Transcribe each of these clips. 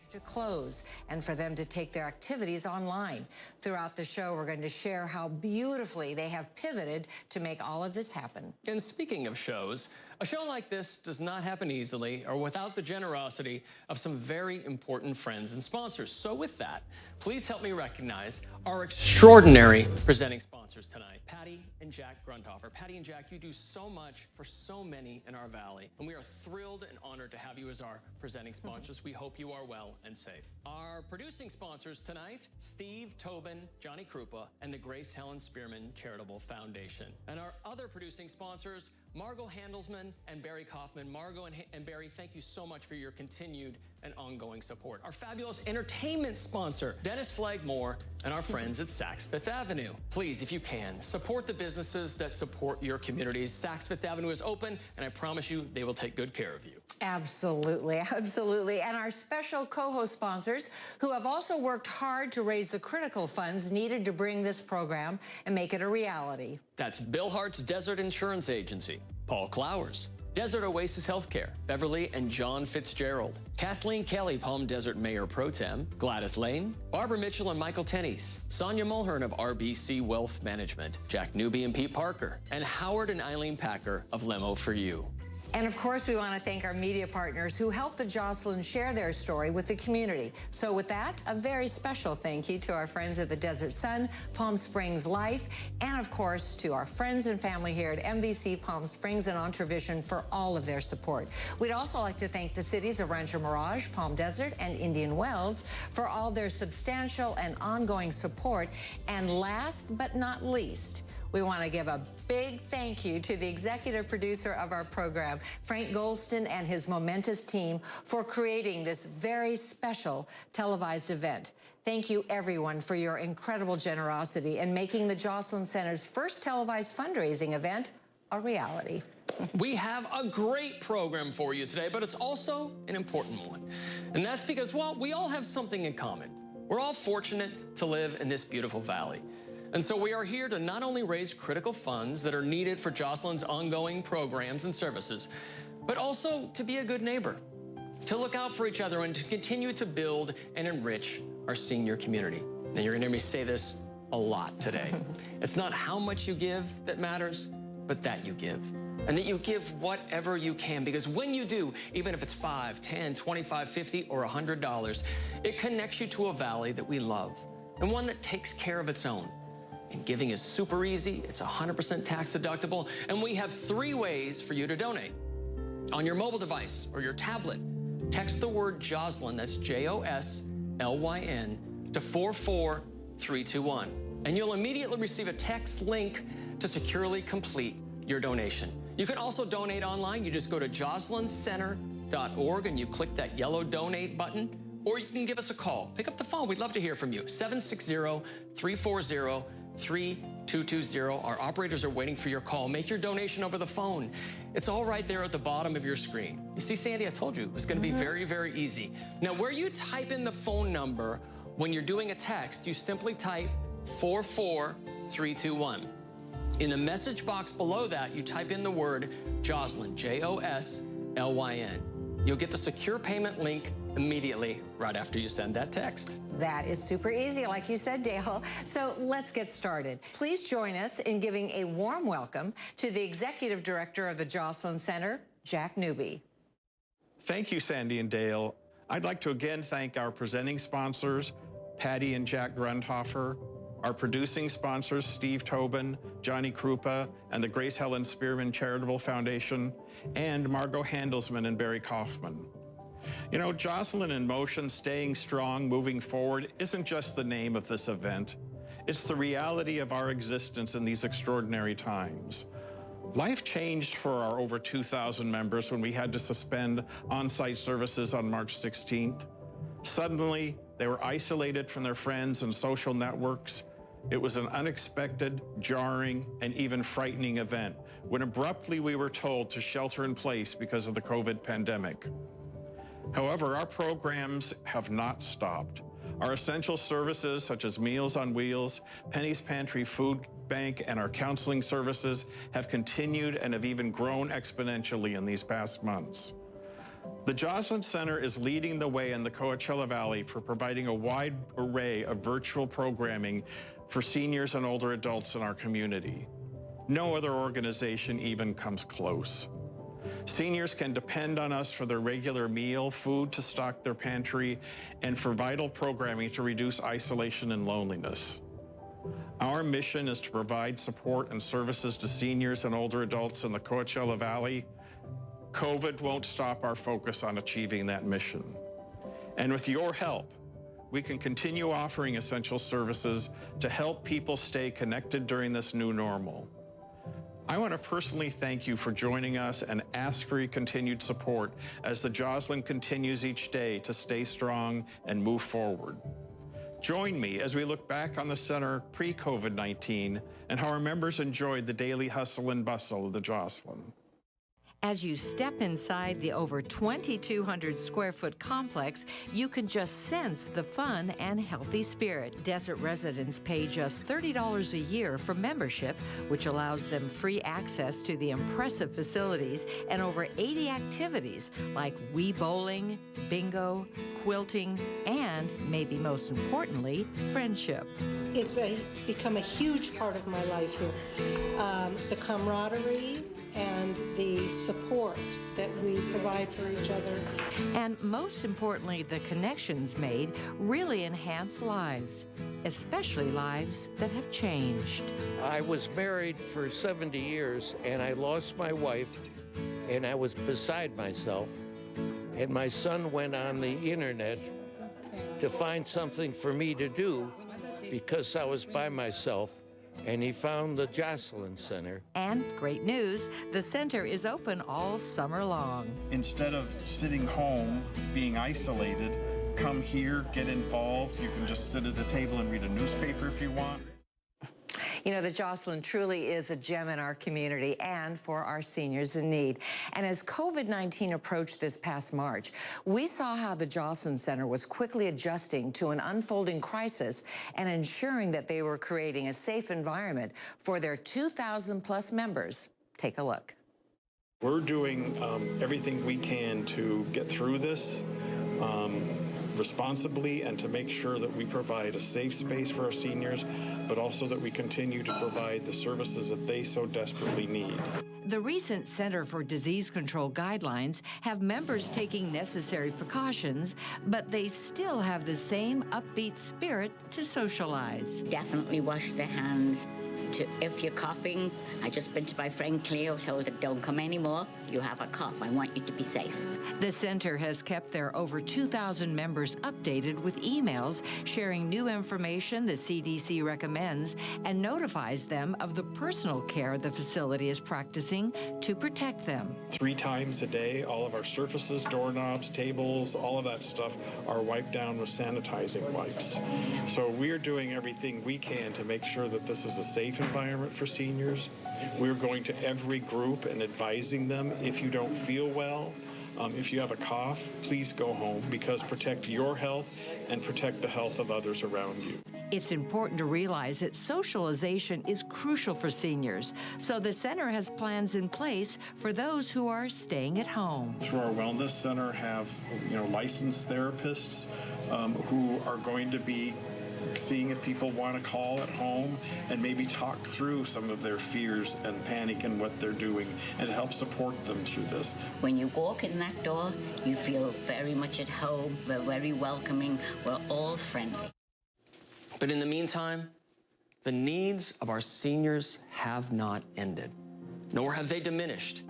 to close and for them to take their activities online. Throughout the show, we're going to share how beautifully they have pivoted to make all of this happen. And speaking of shows, a show like this does not happen easily or without the generosity of some very important friends and sponsors. So with that, please help me recognize our extraordinary presenting sponsors tonight, Patty and Jack Grundhofer. Patty and Jack, you do so much for so many in our valley, and we are thrilled and honored to have you as our presenting sponsors. We hope you are well and safe. Our producing sponsors tonight, Steve Tobin, Johnny Krupa, and the Grace Helen Spearman Charitable Foundation. And our other producing sponsors, Margot Handelsman and Barry Kaufman. Margot and Barry, thank you so much for your continued and ongoing support. Our fabulous entertainment sponsor, Dennis Flagmore, and our friends at Saks Fifth Avenue. Please, if you can, support the businesses that support your communities. Saks Fifth Avenue is open, and I promise you they will take good care of you. Absolutely, absolutely. And our special co-host sponsors, who have also worked hard to raise the critical funds needed to bring this program and make it a reality. That's Bill Hart's Desert Insurance Agency, Paul Clowers, Desert Oasis Healthcare, Beverly and John Fitzgerald, Kathleen Kelly, Palm Desert Mayor Pro Tem, Gladys Lane, Barbara Mitchell and Michael Tenney's, Sonia Mulhern of RBC Wealth Management, Jack Newby and Pete Parker, and Howard and Eileen Packer of Lemo for You. And of course, we want to thank our media partners who helped the Jocelyn share their story with the community. So with that, a very special thank you to our friends at the Desert Sun, Palm Springs Life, and of course to our friends and family here at NBC Palm Springs and Entravision for all of their support. We'd also like to thank the cities of Rancho Mirage, Palm Desert, and Indian Wells for all their substantial and ongoing support. And last but not least, we want to give a big thank you to the executive producer of our program, Frank Golston, and his momentous team for creating this very special televised event. Thank you, everyone, for your incredible generosity in making the Jocelyn Center's first televised fundraising event a reality. We have a great program for you today, but it's also an important one. And that's because, well, we all have something in common. We're all fortunate to live in this beautiful valley. And so we are here to not only raise critical funds that are needed for Jocelyn's ongoing programs and services, but also to be a good neighbor, to look out for each other and to continue to build and enrich our senior community. Now, you're going to hear me say this a lot today. It's not how much you give that matters, but that you give. And that you give whatever you can, because when you do, even if it's $5, $10, $25, $50, or $100, it connects you to a valley that we love and one that takes care of its own. And giving is super easy. It's 100% tax deductible. And we have 3 ways for you to donate. On your mobile device or your tablet, text the word Jocelyn, that's Joslyn, to 44321. And you'll immediately receive a text link to securely complete your donation. You can also donate online. You just go to joslyncenter.org and you click that yellow donate button. Or you can give us a call. Pick up the phone. We'd love to hear from you. 760-340-3220. Our operators are waiting for your call. Make your donation over the phone. It's all right there at the bottom of your screen. You see, Sandy, I told you it was going to be very, very easy. Now, where you type in the phone number when you're doing a text, you simply type 44321. In the message box below that, you type in the word Joslyn, Joslyn. You'll get the secure payment link immediately right after you send that text. That is super easy, like you said, Dale. So let's get started. Please join us in giving a warm welcome to the Executive Director of the Jocelyn Center, Jack Newby. Thank you, Sandy and Dale. I'd like to again thank our presenting sponsors, Patty and Jack Grundhofer, our producing sponsors, Steve Tobin, Johnny Krupa, and the Grace Helen Spearman Charitable Foundation, and Margot Handelsman and Barry Kaufman. You know, Jocelyn in Motion, Staying Strong, Moving Forward isn't just the name of this event. It's the reality of our existence in these extraordinary times. Life changed for our over 2,000 members when we had to suspend on-site services on March 16th. Suddenly, they were isolated from their friends and social networks. It was an unexpected, jarring, and even frightening event when abruptly we were told to shelter in place because of the COVID pandemic. However, our programs have not stopped. Our essential services, such as Meals on Wheels, Penny's Pantry Food Bank, and our counseling services have continued and have even grown exponentially in these past months. The Joslin Center is leading the way in the Coachella Valley for providing a wide array of virtual programming for seniors and older adults in our community. No other organization even comes close. Seniors can depend on us for their regular meal, food to stock their pantry, and for vital programming to reduce isolation and loneliness. Our mission is to provide support and services to seniors and older adults in the Coachella Valley. COVID won't stop our focus on achieving that mission. And with your help, we can continue offering essential services to help people stay connected during this new normal. I want to personally thank you for joining us and ask for your continued support as the Joslin continues each day to stay strong and move forward. Join me as we look back on the center pre-COVID-19 and how our members enjoyed the daily hustle and bustle of the Joslin. As you step inside the over 2,200 square foot complex, you can just sense the fun and healthy spirit. Desert residents pay just $30 a year for membership, which allows them free access to the impressive facilities and over 80 activities like Wii bowling, bingo, quilting, and, maybe most importantly, friendship. It's become a huge part of my life here. The camaraderie and the support that we provide for each other. And most importantly, the connections made really enhance lives, especially lives that have changed. I was married for 70 years and I lost my wife and I was beside myself. And my son went on the internet to find something for me to do because I was by myself. And he found the Joslin Center. And great news, the center is open all summer long. Instead of sitting home, being isolated, come here, get involved. You can just sit at a table and read a newspaper if you want. You know, the Joslin truly is a gem in our community and for our seniors in need. And as COVID-19 approached this past March, we saw how the Joslin Center was quickly adjusting to an unfolding crisis and ensuring that they were creating a safe environment for their 2,000+ members. Take a look. We're doing everything we can to get through this responsibly and to make sure that we provide a safe space for our seniors, but also that we continue to provide the services that they so desperately need. The recent Center for Disease Control guidelines have members taking necessary precautions, but they still have the same upbeat spirit to socialize. Definitely wash their hands. If you're coughing, I just been to my friend Cleo, told her, don't come anymore. You have a cough. I want you to be safe. The center has kept their over 2,000 members updated with emails sharing new information the CDC recommends and notifies them of the personal care the facility is practicing to protect them. 3 times a day, all of our surfaces, doorknobs, tables, all of that stuff are wiped down with sanitizing wipes. So we're doing everything we can to make sure that this is a safe environment for seniors. We're going to every group and advising them, if you don't feel well, if you have a cough, please go home, because protect your health and protect the health of others around you. It's important to realize that socialization is crucial for seniors, so the center has plans in place for those who are staying at home. Through our wellness center have, licensed therapists who are going to be seeing if people want to call at home and maybe talk through some of their fears and panic and what they're doing and help support them through this. When you walk in that door, you feel very much at home. We're very welcoming. We're all friendly. But in the meantime, the needs of our seniors have not ended, nor have they diminished.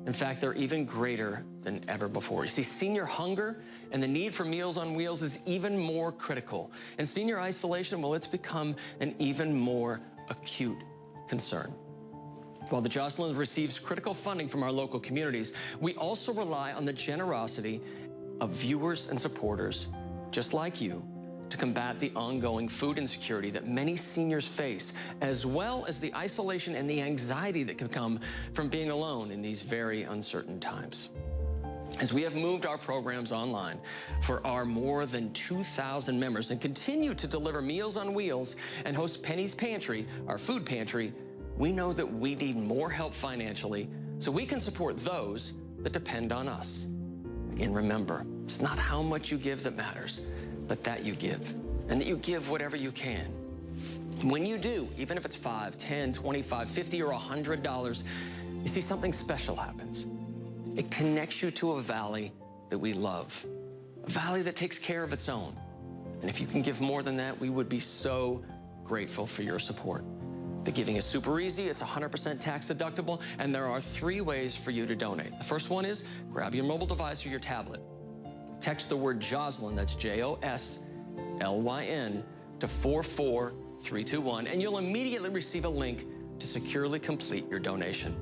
In fact, they're even greater than ever before. You see, senior hunger and the need for Meals on Wheels is even more critical. And senior isolation, well, it's become an even more acute concern. While the Joslin receives critical funding from our local communities, we also rely on the generosity of viewers and supporters just like you to combat the ongoing food insecurity that many seniors face, as well as the isolation and the anxiety that can come from being alone in these very uncertain times. As we have moved our programs online for our more than 2,000 members and continue to deliver Meals on Wheels and host Penny's Pantry, our food pantry, we know that we need more help financially so we can support those that depend on us. Again, remember, it's not how much you give that matters, but that you give, and that you give whatever you can. When you do, even if it's $5, $10, $25, $50, or $100, you see something special happens. It connects you to a valley that we love, a valley that takes care of its own. And if you can give more than that, we would be so grateful for your support. The giving is super easy. It's 100% tax deductible, and there are 3 ways for you to donate. The first one is grab your mobile device or your tablet. Text the word Joslyn, that's Joslyn, to 44321, and you'll immediately receive a link to securely complete your donation.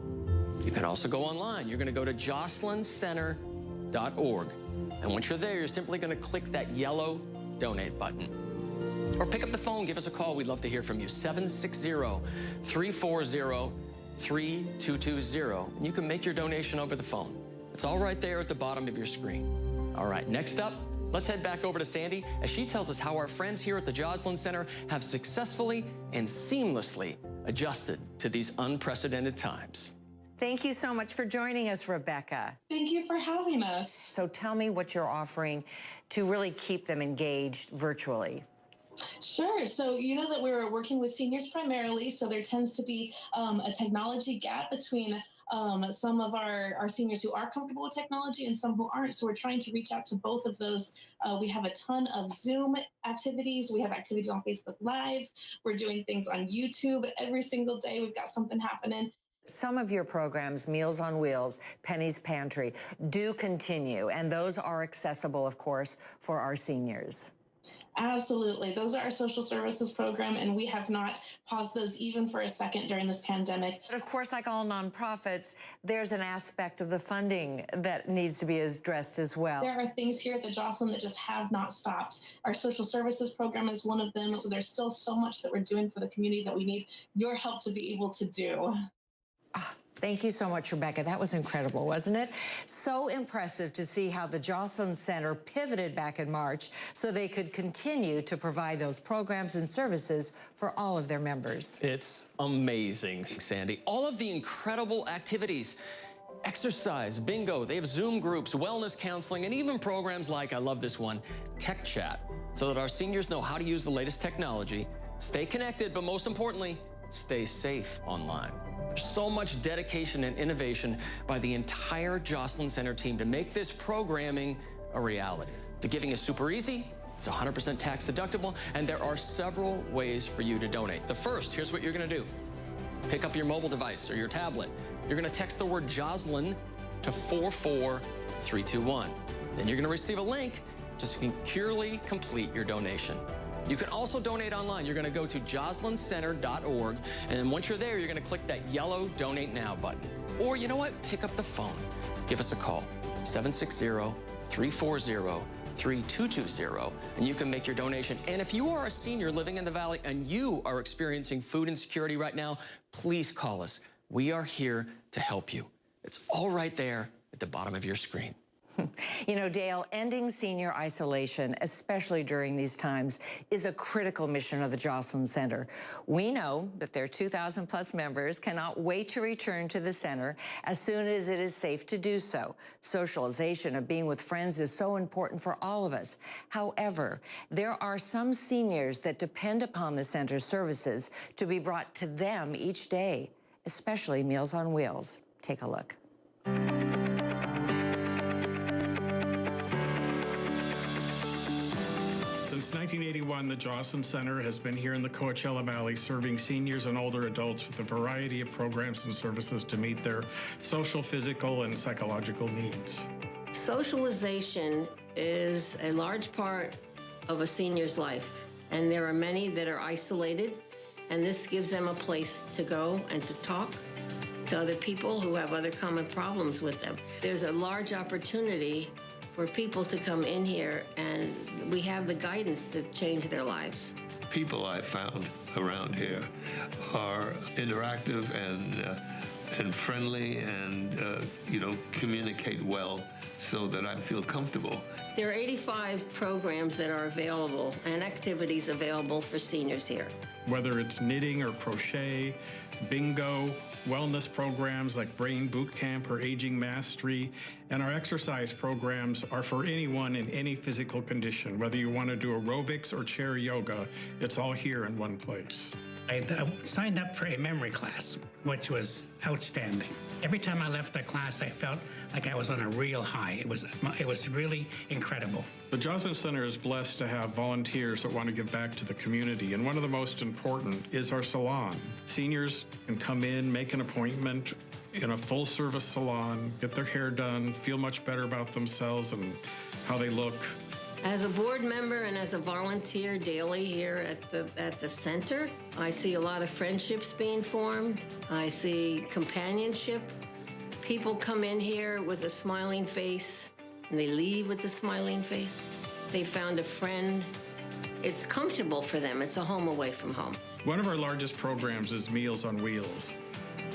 You can also go online. You're going to go to joslyncenter.org, and once you're there, you're simply going to click that yellow donate button. Or pick up the phone, give us a call. We'd love to hear from you. 760-340-3220. And you can make your donation over the phone. It's all right there at the bottom of your screen. All right, next up, let's head back over to Sandy as she tells us how our friends here at the Joslyn Center have successfully and seamlessly adjusted to these unprecedented times. Thank you so much for joining us, Rebecca. Thank you for having us. So tell me what you're offering to really keep them engaged virtually. Sure. So you know that we're working with seniors primarily, so there tends to be a technology gap between some of our seniors who are comfortable with technology and some who aren't. So we're trying to reach out to both of those. We have a ton of Zoom activities. We have activities on Facebook Live. We're doing things on YouTube every single day. We've got something happening. Some of your programs, Meals on Wheels, Penny's Pantry, do continue, and those are accessible, of course, for our seniors. Absolutely. Those are our social services program, and we have not paused those even for a second during this pandemic. But of course, like all nonprofits, there's an aspect of the funding that needs to be addressed as well. There are things here at the Joslyn that just have not stopped. Our social services program is one of them. So there's still so much that we're doing for the community that we need your help to be able to do. Thank you so much, Rebecca. That was incredible, wasn't it? So impressive to see how the Joslyn Center pivoted back in March so they could continue to provide those programs and services for all of their members. It's amazing, Sandy. All of the incredible activities, exercise, bingo, they have Zoom groups, wellness counseling, and even programs like, I love this one, Tech Chat, so that our seniors know how to use the latest technology, stay connected, but most importantly, stay safe online. There's so much dedication and innovation by the entire Joslyn Center team to make this programming a reality. The giving is super easy. It's 100% tax deductible, and there are several ways for you to donate. The first, here's what you're going to do. Pick up your mobile device or your tablet. You're going to text the word Joslyn to 44321. Then you're going to receive a link to securely complete your donation. You can also donate online. You're going to go to joslyncenter.org, and then once you're there, you're going to click that yellow Donate Now button. Or you know what? Pick up the phone. Give us a call, 760-340-3220, and you can make your donation. And if you are a senior living in the Valley and you are experiencing food insecurity right now, please call us. We are here to help you. It's all right there at the bottom of your screen. You know, Dale, ending senior isolation, especially during these times, is a critical mission of the Joslyn Center. We know that their 2,000-plus members cannot wait to return to the center as soon as it is safe to do so. Socialization of being with friends is so important for all of us. However, there are some seniors that depend upon the center's services to be brought to them each day, especially Meals on Wheels. Take a look. Since 1981, the Joslyn Center has been here in the Coachella Valley serving seniors and older adults with a variety of programs and services to meet their social, physical, and psychological needs. Socialization is a large part of a senior's life, and there are many that are isolated, and this gives them a place to go and to talk to other people who have other common problems with them. There's a large opportunity for people to come in here, and we have the guidance to change their lives. People I found around here are interactive and friendly and, communicate well so that I feel comfortable. There are 85 programs that are available and activities available for seniors here. Whether it's knitting or crochet, bingo, wellness programs like Brain Boot Camp or Aging Mastery, and our exercise programs are for anyone in any physical condition. Whether you want to do aerobics or chair yoga, it's all here in one place. I signed up for a memory class, which was outstanding. Every time I left that class, I felt like I was on a real high. It was really incredible. The Joslin Center is blessed to have volunteers that want to give back to the community, and one of the most important is our salon. Seniors can come in, make an appointment in a full-service salon, get their hair done, feel much better about themselves and how they look. As a board member and as a volunteer daily here at the center, I see a lot of friendships being formed. I see companionship. People come in here with a smiling face and they leave with a smiling face. They found a friend. It's comfortable for them. It's a home away from home. One of our largest programs is Meals on Wheels.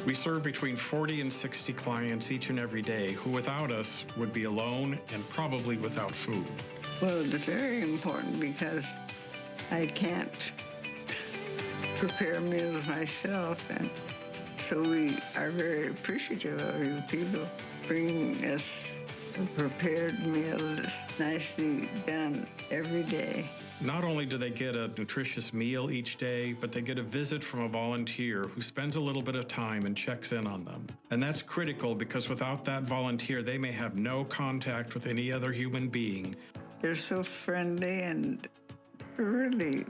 We serve between 40 and 60 clients each and every day who without us would be alone and probably without food. Well, it's very important because I can't prepare meals myself, and so we are very appreciative of you people bringing us a prepared meal that's nicely done every day. Not only do they get a nutritious meal each day, but they get a visit from a volunteer who spends a little bit of time and checks in on them. And that's critical because without that volunteer, they may have no contact with any other human being. They're so friendly and really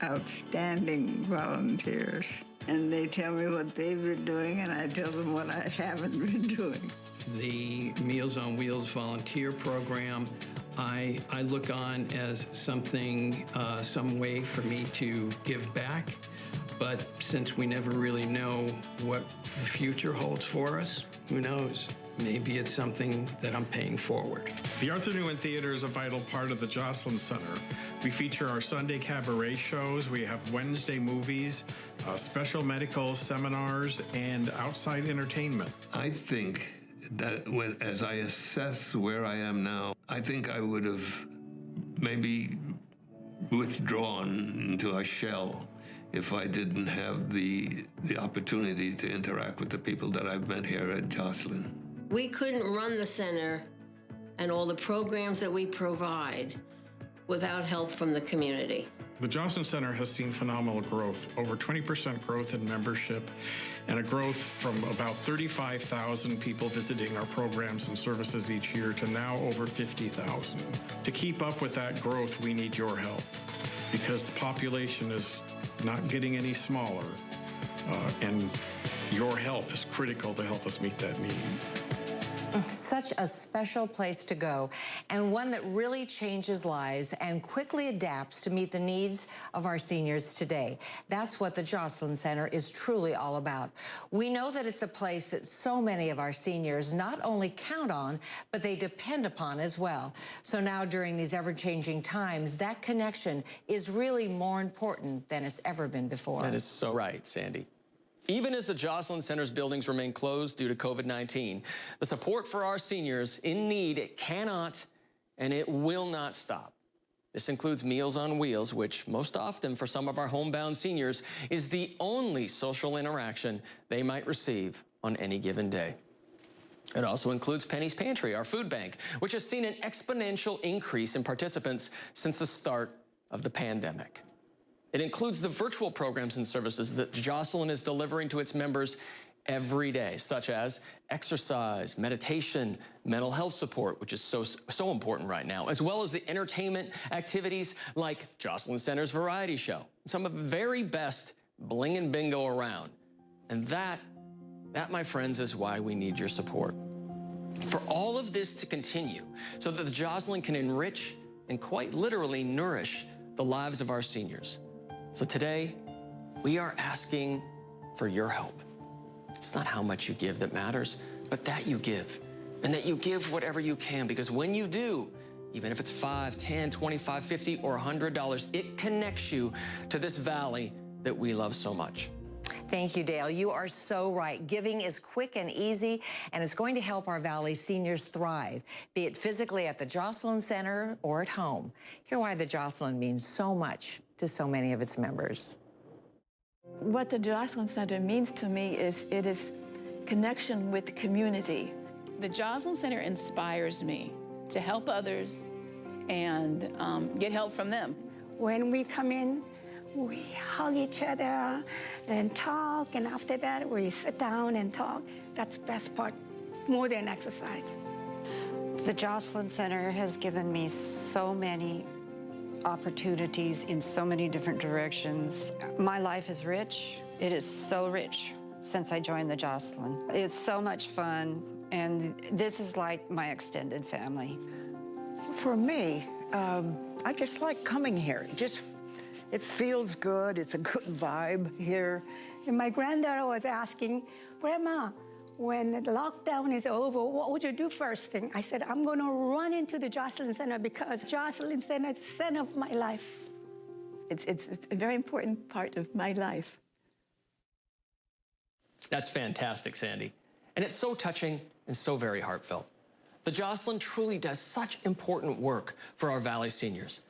outstanding volunteers. And they tell me what they've been doing, and I tell them what I haven't been doing. The Meals on Wheels volunteer program, I look on as something, some way for me to give back. But since we never really know what the future holds for us, who knows? Maybe it's something that I'm paying forward. The Arthur Newman Theater is a vital part of the Joslin Center. We feature our Sunday cabaret shows, we have Wednesday movies, special medical seminars, and outside entertainment. I think that as I assess where I am now, I think I would have maybe withdrawn into a shell if I didn't have the opportunity to interact with the people that I've met here at Joslin. We couldn't run the center and all the programs that we provide without help from the community. The Joslin Center has seen phenomenal growth, over 20% growth in membership, and a growth from about 35,000 people visiting our programs and services each year to now over 50,000. To keep up with that growth, we need your help because the population is not getting any smaller, and your help is critical to help us meet that need. Such a special place to go, and one that really changes lives and quickly adapts to meet the needs of our seniors today. That's what the Joslin Center is truly all about. We know that it's a place that so many of our seniors not only count on, but they depend upon as well. So now during these ever-changing times, that connection is really more important than it's ever been before. That is so right, Sandy. Even as the Joslin Center's buildings remain closed due to COVID-19, the support for our seniors in need cannot and it will not stop. This includes Meals on Wheels, which most often for some of our homebound seniors is the only social interaction they might receive on any given day. It also includes Penny's Pantry, our food bank, which has seen an exponential increase in participants since the start of the pandemic. It includes the virtual programs and services that Joslin is delivering to its members every day, such as exercise, meditation, mental health support, which is so important right now, as well as the entertainment activities like Joslin Center's variety show, some of the very best bling and bingo around. And that, my friends, is why we need your support. For all of this to continue, so that the Joslin can enrich and quite literally nourish the lives of our seniors. So today, we are asking for your help. It's not how much you give that matters, but that you give, and that you give whatever you can, because when you do, even if it's $5, $10, $25, $50, or $100, it connects you to this valley that we love so much. Thank you, Dale. You are so right. Giving is quick and easy, and it's going to help our Valley seniors thrive, be it physically at the Jocelyn Center or at home. Hear why the Jocelyn means so much to so many of its members. What the Jocelyn Center means to me is it is connection with the community. The Jocelyn Center inspires me to help others and get help from them. When we come in, we hug each other and talk, and after that, we sit down and talk. That's the best part, more than exercise. The Jocelyn Center has given me so many opportunities in so many different directions. My life is rich. It is so rich since I joined the Jocelyn. It's so much fun, and this is like my extended family. For me, I just like coming here. It feels good. It's a good vibe here. And my granddaughter was asking, Grandma, when the lockdown is over, what would you do first thing? I said, I'm going to run into the Jocelyn Center because Jocelyn Center is the center of my life. It's a very important part of my life. That's fantastic, Sandy. And it's so touching and so very heartfelt. The Jocelyn truly does such important work for our Valley seniors.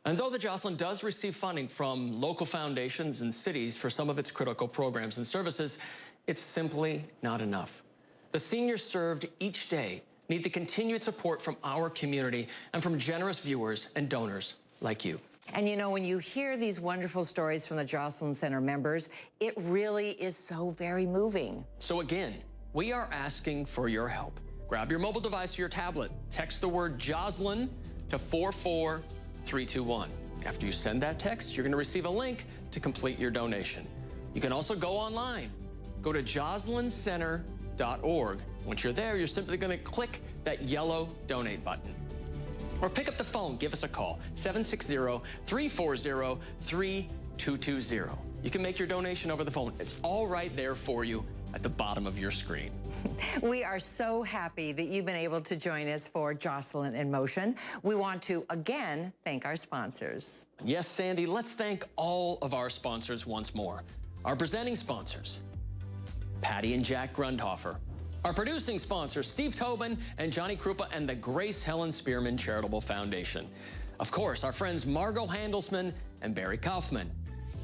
And though the Jocelyn does receive funding from local foundations and cities for some of its critical programs and services, it's simply not enough. The seniors served each day need the continued support from our community and from generous viewers and donors like you. And you know, when you hear these wonderful stories from the Jocelyn Center members, it really is so very moving. So again, we are asking for your help. Grab your mobile device or your tablet, text the word Jocelyn to 44321. After you send that text, you're going to receive a link to complete your donation. You can also go online. Go to joselyncenter.org. Once you're there, you're simply going to click that yellow donate button. Or pick up the phone, give us a call, 760-340-3220. You can make your donation over the phone. It's all right there for you at the bottom of your screen. We are so happy that you've been able to join us for Jocelyn in Motion. We want to, again, thank our sponsors. Yes, Sandy, let's thank all of our sponsors once more. Our presenting sponsors, Patty and Jack Grundhofer. Our producing sponsors, Steve Tobin and Johnny Krupa and the Grace Helen Spearman Charitable Foundation. Of course, our friends Margot Handelsman and Barry Kaufman.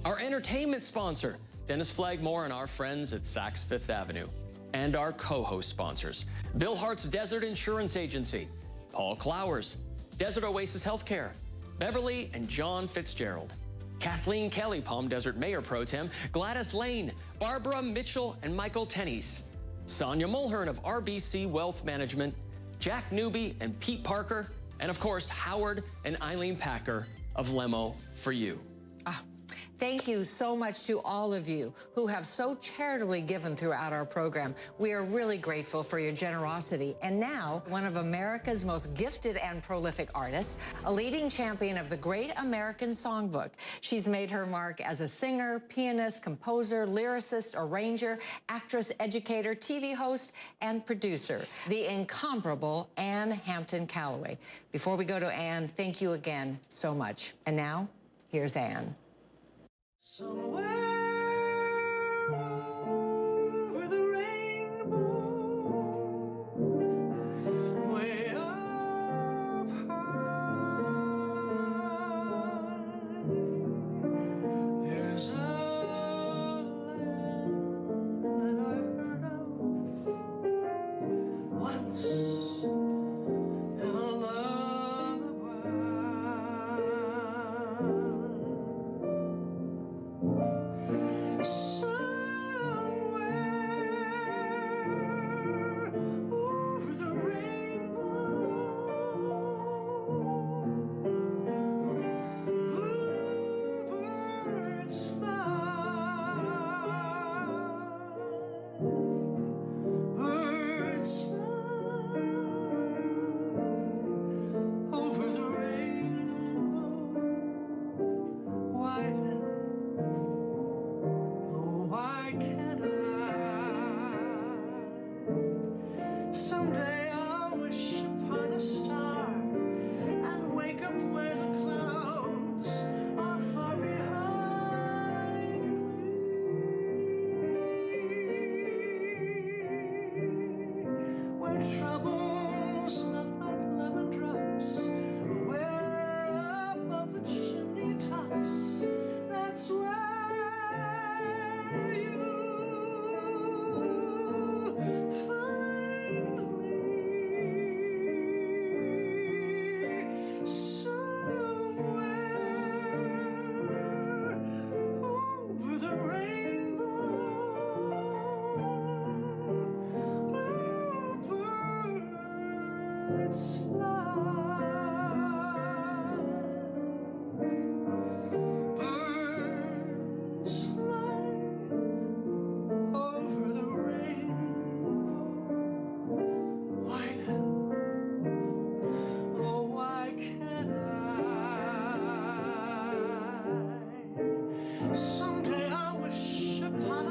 Our entertainment sponsor, Dennis Flagmore and our friends at Saks Fifth Avenue. And our co-host sponsors, Bill Hart's Desert Insurance Agency, Paul Clowers, Desert Oasis Healthcare, Beverly and John Fitzgerald, Kathleen Kelly, Palm Desert Mayor Pro Tem, Gladys Lane, Barbara Mitchell and Michael Tenney's, Sonia Mulhern of RBC Wealth Management, Jack Newby and Pete Parker, and of course, Howard and Eileen Packer of Lemo for You. Thank you so much to all of you who have so charitably given throughout our program. We are really grateful for your generosity. And now, one of America's most gifted and prolific artists, a leading champion of the Great American Songbook. She's made her mark as a singer, pianist, composer, lyricist, arranger, actress, educator, TV host, and producer, the incomparable Ann Hampton Calloway. Before we go to Ann, thank you again so much. And now, here's Ann. Somewhere over the rainbow, way up high, there's a land that I heard of once in a lullaby.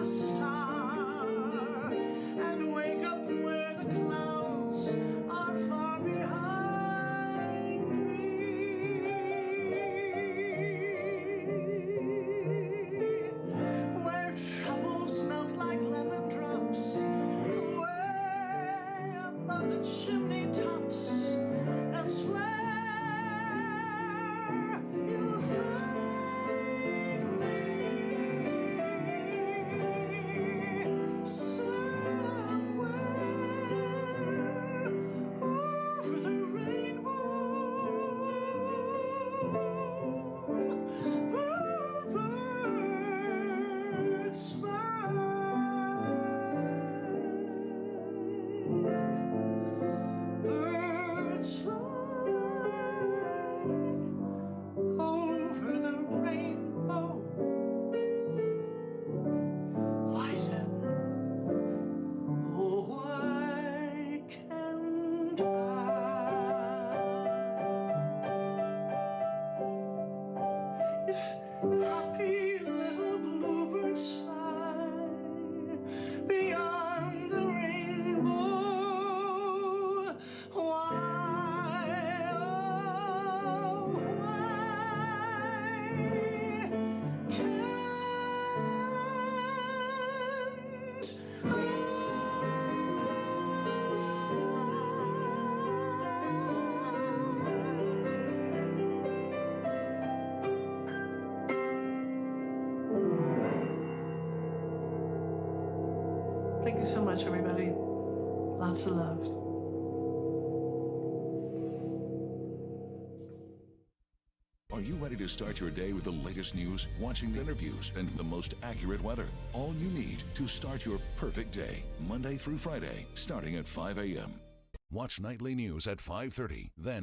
a star and wake up where the clouds are far behind me, where troubles melt like lemon drops, way above the chimney tops. That's where you'll find me, somewhere over the rainbow. Birds fly, birds fly over the rainbow. Why then, oh, why can't I? If happy little bluebirds fly beyond the rainbow, why, oh, why can't Thank you so much, everybody. Lots of love. Are you ready to start your day with the latest news, watching the interviews, and the most accurate weather? All you need to start your perfect day, Monday through Friday, starting at 5 a.m. Watch nightly news at 5:30, then